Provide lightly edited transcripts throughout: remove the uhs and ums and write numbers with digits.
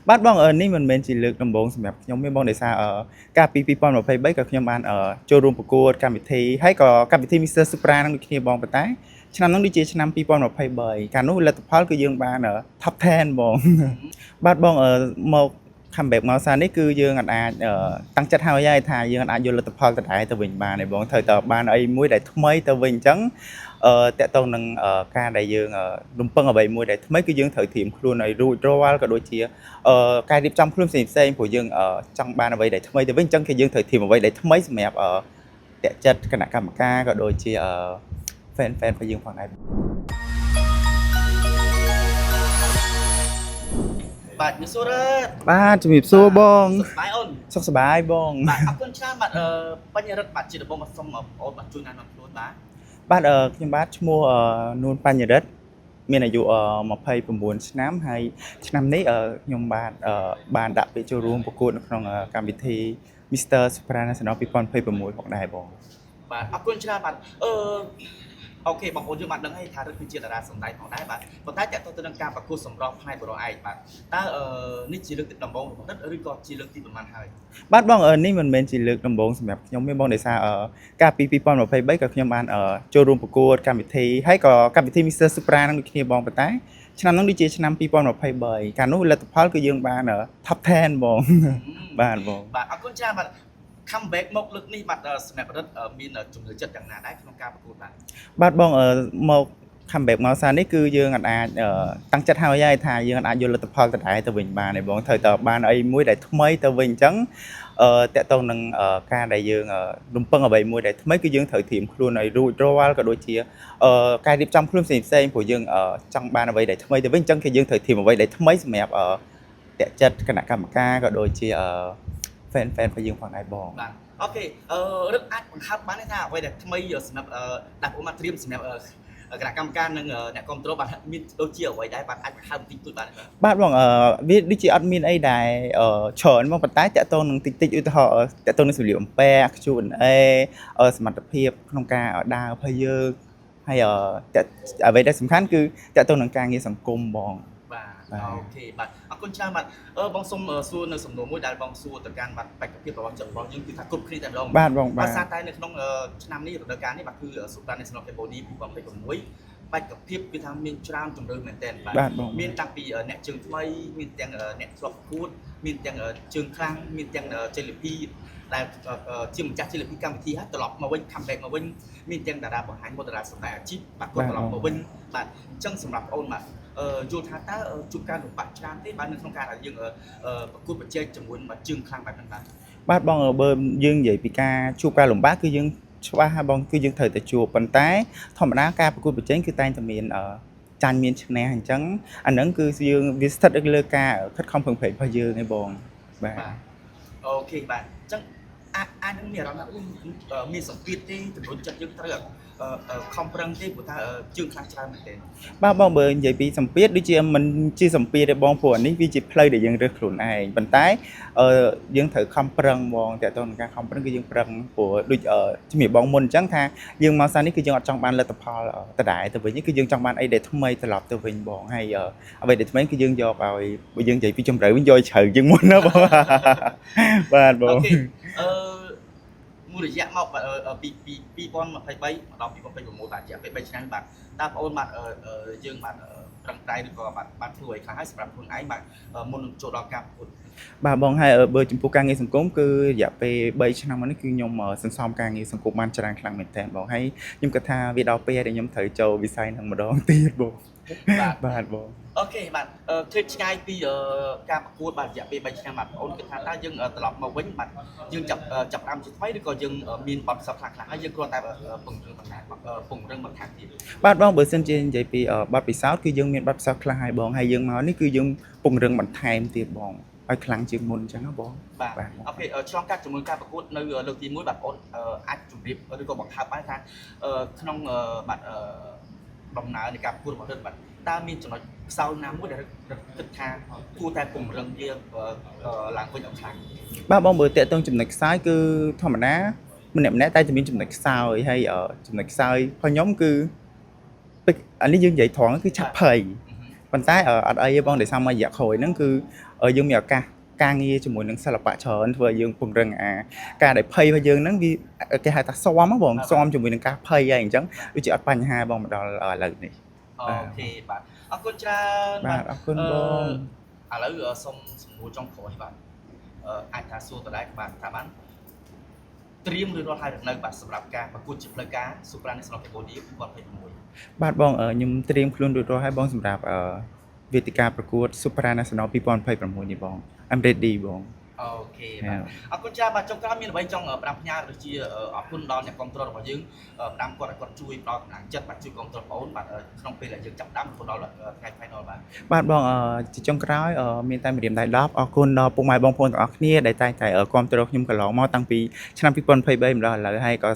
បាទបងនេះមិនមែនជាលើកដំបូងសម្រាប់ខ្ញុំទេបងដោយសារកាលពី2023ក៏ខ្ញុំបានចូលរួមប្រកួតកម្មវិធីហើយក៏កម្មវិធី Mr. Supra នឹងដូចគ្នាបងប៉ុន្តែឆ្នាំនោះដូចជាឆ្នាំ2023កាលនោះលទ្ធផលគឺយើងបាន Top 10បងបាទបងមក comeback មកសារនេះគឺយើងអាចតាំងចិត្តហើយថាយើងអាចយកលទ្ធផលដដែលទៅវិញបានទេបងត្រូវតើបានអីមួយដែលថ្មីទៅវិញអញ្ចឹងតកតងនឹងការដែលយើងរំពឹងអ្វីមួយដែលថ្មីគឺយើងត្រូវត្រៀមខ្លួនឲ្យរួចរាល់ក៏ដូចជាការរៀបចំខ្លួនផ្សេងព្រោះយើងចង់បានអ្វីដែលថ្មីទៅវិញអញ្ចឹងគឺយើងត្រូវត្រៀមអ្វីដែលថ្មីសម្រាប់តាក់ចិត្តគណៈកម្មការក៏ដូចជា fan របស់យើងផងដែរបាទជំរាបសួរបាទជំរាបសួរបងបាយអូនសុខសប្បាយបងបាទអរគុណច្រើនបាទបញ្ញរិទ្ធបាទជាដំបូងមកសូមបងប្អូនបាទជួយណែនាំខ្លួនបាទខ្ញុំបាទឈ្មោះនួនបញ្ញរិទ្ធមានអាយុ29ឆ្នាំហើយឆ្នាំនេះខ្ញុំបានដាក់ពាក្យចូលរួមប្រកួតនៅក្នុងកម្មវិធី Mr. Supra National 2026ផងដែរបងបាទអរគុណច្រើនបាទអូខេបងប្អូនយើងបានដឹងហើយថារិទ្ធគឺជាតារាសម្ដែងផងដែរបាទប៉ុន្តែតើតើទៅនឹងការប្រកួតសម្រស់ផ្នែកបរិយាឯកបាទតើនេះជាលើកទីដំបូងរបស់រិទ្ធឬក៏ជាលើកទីប៉ុន្មានហើយបាទបងនេះមិនមែនជាលើកដំបូងសម្រាប់ខ្ញុំទេបងដោយសារកាលពី2023ក៏ខ្ញុំបានចូលរួមប្រកួតកម្មវិធីហើយក៏កម្មវិធី Mr. Supra នឹងដូចគ្នាបងប៉ុន្តែឆ្នាំនោះដូចជាឆ្នាំ2023កាលនោះលទ្ធផលគឺយើងបាន Top 10បងបាទបងបាទអរគុណច្រើនបាទ comeback មកលើកនេះបាទសម្រាប់រិទ្ធមានជំនឿចិត្តយ៉ាងណាដែរក្នុងការប្រកួតបាទបងមក comeback មកសារនេះគឺយើងអាចតាំងចិត្តហើយថាយើងអាចយកលទ្ធផលដដែលទៅវិញបានទេបងត្រូវតើបានអីមួយដែលថ្មីទៅវិញអញ្ចឹងតកតងនឹងការដែលយើងរំពឹងអ្វីមួយដែលថ្មីគឺយើងត្រូវត្រៀមខ្លួនឲ្យរួចរាល់ក៏ដូចជាការរៀបចំខ្លួនផ្សេងព្រោះយើងចង់បានអ្វីដែលថ្មីទៅវិញអញ្ចឹងគឺយើងត្រូវត្រៀមអ្វីដែលថ្មីសម្រាប់តាក់ចិត្តគណៈកម្មការក៏ដូចជាfan របស់យើងផងដែរបងបាទអូខេរឹកអាចបង្ហើបបានថាអ្វីដែលថ្មីសម្រាប់ដាក់ពួកមកត្រៀមសម្រាប់គណៈកម្មការនិងអ្នកគ្រប់គ្រងបាទមានដូចជាអ្វីដែរបាទអាចបង្ហើបបន្តិចតួចបាទបងវាដូចជាអត់មានអីដែលច្រើនមកប៉ុន្តែតកតងនឹងតិចឧទាហរណ៍តកតងនឹងសម្លៀកបំពាក់ Q&A សមត្ថភាពក្នុងការដើររបស់យើងហើយអ្វីដែលសំខាន់គឺតកតងនឹងការងារសង្គមបងបាទអូខេបាទអរគុណច្រើនបាទបងសុំសួរនៅសំណួរមួយដែលបងសួរទៅកាន់បាទបេក្ខភាពរបស់យើងគឺថាគ្រប់គ្នាតែម្ដងបាទបងបាទសារតែនៅក្នុងឆ្នាំនេះរដូវកាលនេះបាទគឺ Supra National Cambodia 2026បេក្ខភាពគឺថាមានច្រើនជម្រើសមែនទែនបាទមានតាំងពីអ្នកជើងថ្មីមានទាំងអ្នកធ្លាប់ប្រកួតមានទាំងជើងខ្លាំងមានទាំងជលពីដែលជាម្ចាស់ជលពីកម្មវិធីហើយត្រឡប់មកវិញ comeback មកវិញមានទាំងតារាបង្ហាញមុខតារាសម្ដែងអាជីពបាទគាត់ត្រឡប់មកវិញបាទអញ្ចឹងសម្រាប់បងបាទយល់ថាតើជួបការលំបាកច្រើនទេបាទនៅក្នុងការដែលយើងប្រកួតប្រជែងជាមួយបាទជើងខ្លាំងបែបហ្នឹងបាទបងបើយើងនិយាយពីការជួបការលំបាកគឺយើងច្បាស់ហើយបងគឺយើងត្រូវតែជួបប៉ុន្តែធម្មតាការប្រកួតប្រជែងគឺតែងតែមានចាញ់មានឈ្នះអញ្ចឹងអាហ្នឹងគឺយើងវាស្ថិតលើការខិតខំប្រឹងប្រែងរបស់យើងឯងបងបាទអូខេបាទអញ្ចឹងអាចនឹងមានអារម្មណ៍ថាមានសម្ពាធទេចំនួនចិត្តយើងត្រូវខំប្រឹងទេព្រោះថាជើងខ្លាំងច្រើនមែនទេបាទបងបើនិយាយពីសម្ពាធដូចជាមិនជាសម្ពាធទេបងព្រោះអានេះវាជាផ្លូវដែលយើងរើសខ្លួនឯងប៉ុន្តែយើងត្រូវខំប្រឹងបងតើតើនឹងការខំប្រឹងគឺយើងប្រឹងព្រោះដូចជំរាបបងមុនអញ្ចឹងថាយើងមកសារនេះគឺយើងអត់ចង់បានលទ្ធផលដដែលទៅវិញគឺយើងចង់បានអីដែលថ្មីត្រឡប់ទៅវិញបងហើយអ្វីដែលថ្មីគឺយើងយកឲ្យបើយើងនិយាយពីជំរឿវិញយកជ្រៅជាងមុនណាបងបាទបងអូខេមួយរយៈមកពី2023មកដល់2026បាទរយៈពេល3ឆ្នាំបាទតើបងអូនបាទយើងបាទប្រឹងប្រែងឬក៏បាទធ្វើឲ្យខ្លះហើយសម្រាប់ខ្លួនឯងបាទមុននឹងចូលដល់ការប្រកួតបាទបងហើយបើចំពោះការងារសង្គមគឺរយៈពេល3ឆ្នាំមកនេះគឺខ្ញុំសន្សំការងារសង្គមបានច្រើនខ្លាំងមែនទែនបងហើយខ្ញុំគិតថាវាដល់ពេលដែលខ្ញុំត្រូវចូលវិស័យនឹងម្ដងទៀតបងបាទបងអូខេបាទឃើញឆ្ងាយពីការប្រកួតបាទរយៈពេល3ឆ្នាំបាទបងអូនគិតថាតើយើងត្រឡប់មកវិញបាទយើងចាប់ផ្ដើមជាថ្មីឬក៏យើងមានបទពិសោធន៍ខ្លះហើយយើងគ្រាន់តែពង្រឹងបន្ថែមទៀតបាទបងបើសិនជានិយាយពីបទពិសោធន៍គឺយើងមានបទពិសោធន៍ខ្លះហើយបងហើយយើងមកនេះគឺយើងពង្រឹងបន្ថែមទៀតបងឲ្យខ្លាំងជាងមុនអញ្ចឹងណាបងបាទអូខេឆ្លងកាត់ជាមួយការប្រកួតនៅលើកទី1បាទបងអាចជម្រាបឬក៏បង្ហើបបានថាក្នុងបាទដំណើរនៃការប្រកួតរបស់រដ្ឋបាទតើមានចំណុចខ្សោយណាមួយដែលគិតថាគួរតែពង្រឹងវាឡើងវិញឲ្យខ្លាំងបាទបងបើតេតងចំណុចខ្សោយគឺធម្មតាម្នាក់តែតែមានចំណុចខ្សោយហើយចំណុចខ្សោយរបស់ខ្ញុំគឺអានេះយើងនិយាយត្រង់គឺឆាប់ភ័យ ប៉ុ ប៉ុន្តែអត់អីទេបងដោយសារមករយៈក្រោយហ្នឹងគឺយើងមានឱកាសការងារជាមួយនឹងសិល្បៈច្រើនធ្វើឲ្យយើងពង្រឹងការដែលភ័យរបស់យើងហ្នឹងវាគេហៅថាស៊ាំបងស៊ាំជាមួយនឹងការភ័យហើយអញ្ចឹងដូចជាអត់បញ្ហាបងមកដល់ឥឡូវនេះ អូខេបាទអរគុណច្រើន បាទអរគុណបង ឥឡូវសូមសំណួរចុងក្រោយបាទអាចថាសួរតដែរបាទថាបានត្រៀមឬរត់ហើយនៅបាទសម្រាប់ការប្រកួតជាផ្លូវការ Supra National Cambodia 2026 បាទបងខ្ញុំត្រៀមខ្លួនរួចរាល់ហើយបងសម្រាប់វេទិកាប្រកួត Supra National 2026នេះបង I'm ready បង អូខេបាទអរគុណច្រើនបាទចុងក្រោយមានអ្វីចង់ផ្ដាំផ្ញើដូចជាអរគុណដល់អ្នកគ្រប់គ្រងរបស់យើងផ្ដាំគាត់ឲ្យគាត់ជួយផ្ដល់កម្លាំងចិត្តបាទជួយគ្រប់គ្រងបងអូនបាទក្នុងពេលដែលយើងចាប់ផ្ដើមរហូតដល់ថ្ងៃ final បាទបងជាចុងក្រោយមានតែម្រាមដៃ10អរគុណដល់ពុកម៉ែបងប្អូនទាំងអស់គ្នាដែលតែងតែគ្រប់គ្រងខ្ញុំកន្លងមកតាំងពីឆ្នាំ2023មកដល់ឥឡូវហើយក៏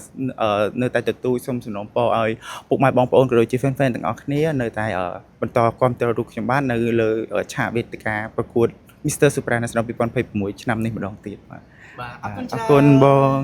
នៅតែទទូចសូមសំណូមពរឲ្យពុកម៉ែបងប្អូនក៏ដូចជា fan ទាំងអស់គ្នានៅតែបន្តគ្រប់គ្រងរូបខ្ញុំបាននៅលើឆាកវេទិកាប្រកួត Mr. Supra National 2026ឆ្នាំនេះម្ដងទៀតបាទ បាទអរគុណច្រើន អរគុណបង